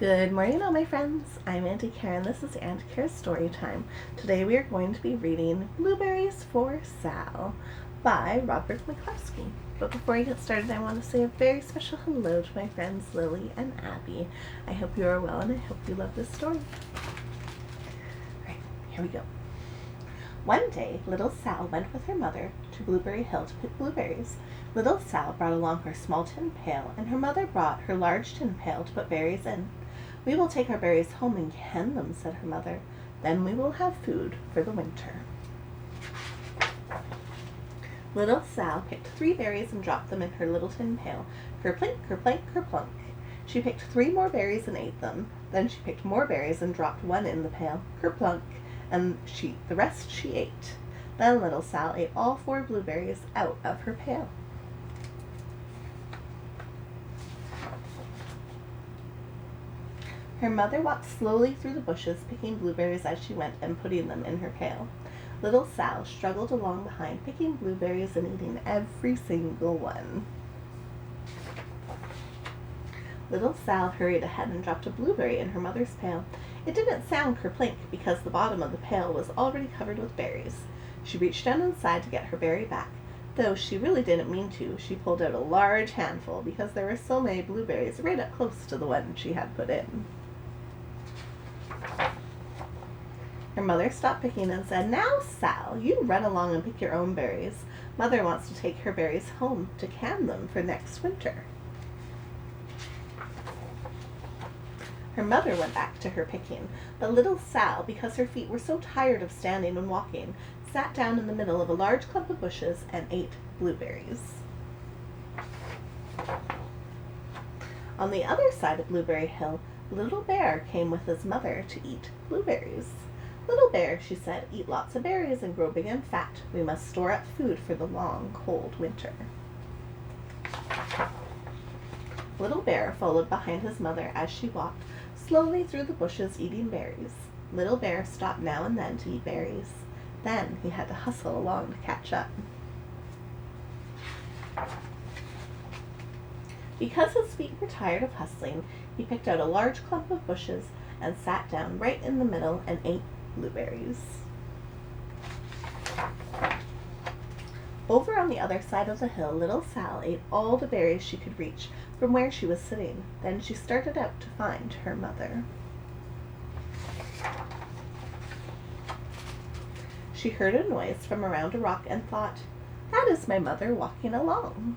Good morning, all my friends. I'm Auntie Cara, and this is Auntie Cara's Storytime. Today we are going to be reading Blueberries for Sal by Robert McCloskey. But before I get started, I want to say a very special hello to my friends Lily and Abby. I hope you are well, and I hope you love this story. Alright, here we go. One day, little Sal went with her mother to Blueberry Hill to pick blueberries. Little Sal brought along her small tin pail, and her mother brought her large tin pail to put berries in. "We will take our berries home and can them," said her mother. "Then we will have food for the winter." Little Sal picked 3 berries and dropped them in her little tin pail. Kerplink, kerplink, kerplunk. She picked 3 more berries and ate them. Then she picked more berries and dropped 1 in the pail. Kerplunk. And the rest she ate. Then little Sal ate all 4 blueberries out of her pail. Her mother walked slowly through the bushes, picking blueberries as she went and putting them in her pail. Little Sal struggled along behind, picking blueberries and eating every single one. Little Sal hurried ahead and dropped a blueberry in her mother's pail. It didn't sound kerplink because the bottom of the pail was already covered with berries. She reached down inside to get her berry back. Though she really didn't mean to, she pulled out a large handful because there were so many blueberries right up close to the one she had put in. Her mother stopped picking and said, "Now, Sal, you run along and pick your own berries. Mother wants to take her berries home to can them for next winter." Her mother went back to her picking, but little Sal, because her feet were so tired of standing and walking, sat down in the middle of a large clump of bushes and ate blueberries. On the other side of Blueberry Hill, Little Bear came with his mother to eat blueberries. "Little Bear," she said, "eat lots of berries and grow big and fat. We must store up food for the long, cold winter." Little Bear followed behind his mother as she walked slowly through the bushes eating berries. Little Bear stopped now and then to eat berries. Then he had to hustle along to catch up. Because his feet were tired of hustling, he picked out a large clump of bushes and sat down right in the middle and ate blueberries. Over on the other side of the hill, little Sal ate all the berries she could reach from where she was sitting. Then she started out to find her mother. She heard a noise from around a rock and thought, "That is my mother walking along."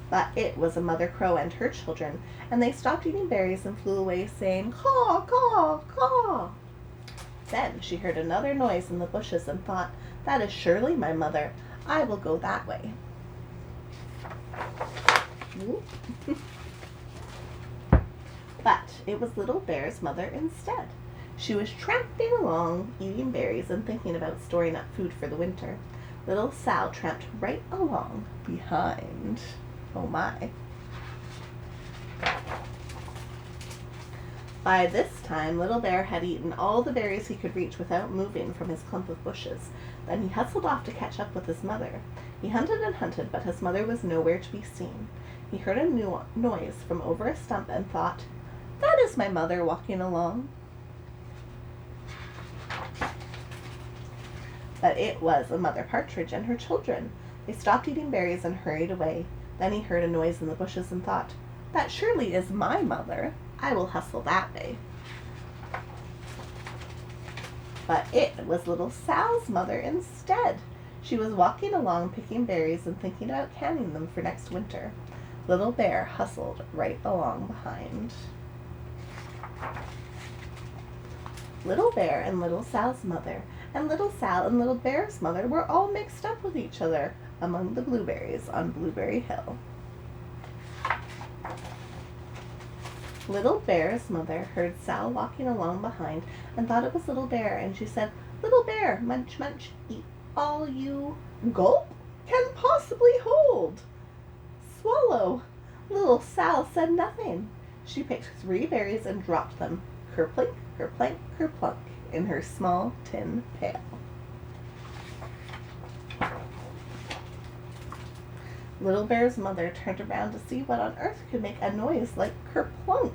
But it was a mother crow and her children, and they stopped eating berries and flew away, saying, "Caw, caw, caw." Then she heard another noise in the bushes and thought, "That is surely my mother. I will go that way." But it was Little Bear's mother instead. She was tramping along, eating berries and thinking about storing up food for the winter. Little Sal tramped right along behind. Oh my. By this time, Little Bear had eaten all the berries he could reach without moving from his clump of bushes. Then he hustled off to catch up with his mother. He hunted and hunted, but his mother was nowhere to be seen. He heard a noise from over a stump and thought, "That is my mother walking along." But it was a mother partridge and her children. They stopped eating berries and hurried away. Then he heard a noise in the bushes and thought, "That surely is my mother. I will hustle that way." But it was little Sal's mother instead. She was walking along picking berries and thinking about canning them for next winter. Little Bear hustled right along behind. Little Bear and little Sal's mother, and little Sal and little Bear's mother were all mixed up with each other among the blueberries on Blueberry Hill. Little Bear's mother heard Sal walking along behind and thought it was Little Bear, and she said, "Little Bear, munch, munch, eat all you gulp can possibly hold. Swallow." Little Sal said nothing. She picked 3 berries and dropped them, kerplink, kerplank, kerplunk, in her small tin pail. Little Bear's mother turned around to see what on earth could make a noise like kerplunk.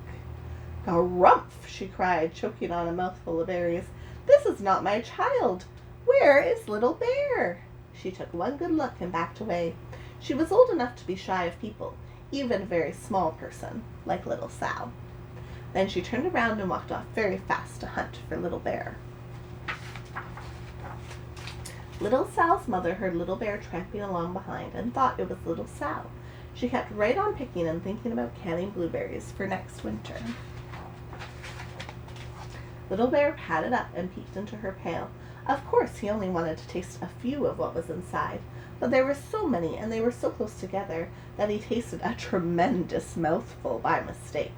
"Garumph!" she cried, choking on a mouthful of berries. "This is not my child. Where is Little Bear?" She took one good look and backed away. She was old enough to be shy of people, even a very small person, like Little Sal. Then she turned around and walked off very fast to hunt for Little Bear. Little Sal's mother heard Little Bear tramping along behind and thought it was Little Sal. She kept right on picking and thinking about canning blueberries for next winter. Little Bear padded up and peeked into her pail. Of course, he only wanted to taste a few of what was inside, but there were so many and they were so close together that he tasted a tremendous mouthful by mistake.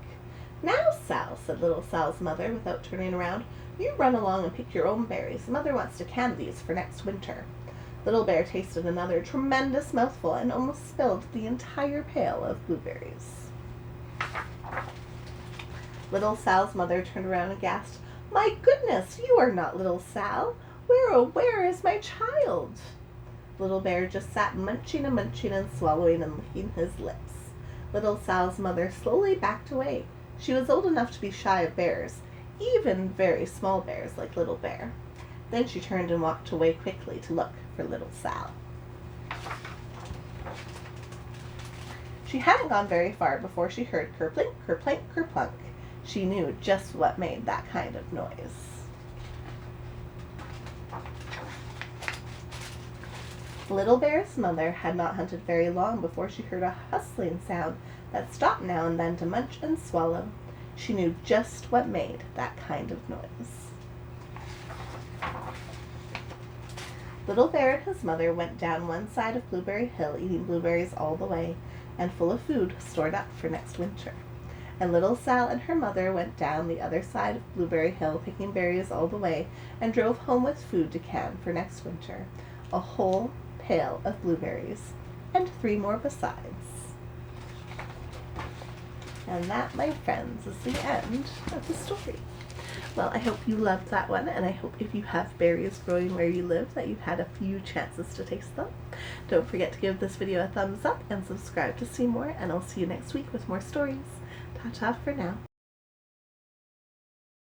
"Now, Sal," said Little Sal's mother without turning around, "you run along and pick your own berries. Mother wants to can these for next winter." Little Bear tasted another tremendous mouthful and almost spilled the entire pail of blueberries. Little Sal's mother turned around and gasped, "My goodness, you are not Little Sal. Where, oh, where is my child?" Little Bear just sat munching and swallowing and licking his lips. Little Sal's mother slowly backed away. She was old enough to be shy of bears, even very small bears like Little Bear. Then she turned and walked away quickly to look for Little Sal. She hadn't gone very far before she heard kerplink, kerplink, kerplunk. She knew just what made that kind of noise. Little Bear's mother had not hunted very long before she heard a hustling sound that stopped now and then to munch and swallow. She knew just what made that kind of noise. Little Bear and his mother went down one side of Blueberry Hill, eating blueberries all the way, and full of food stored up for next winter. And Little Sal and her mother went down the other side of Blueberry Hill, picking berries all the way, and drove home with food to can for next winter. A whole pail of blueberries, and 3 more besides. And that, my friends, is the end of the story. Well, I hope you loved that one, and I hope if you have berries growing where you live that you've had a few chances to taste them. Don't forget to give this video a thumbs up and subscribe to see more, and I'll see you next week with more stories. Ta-ta for now.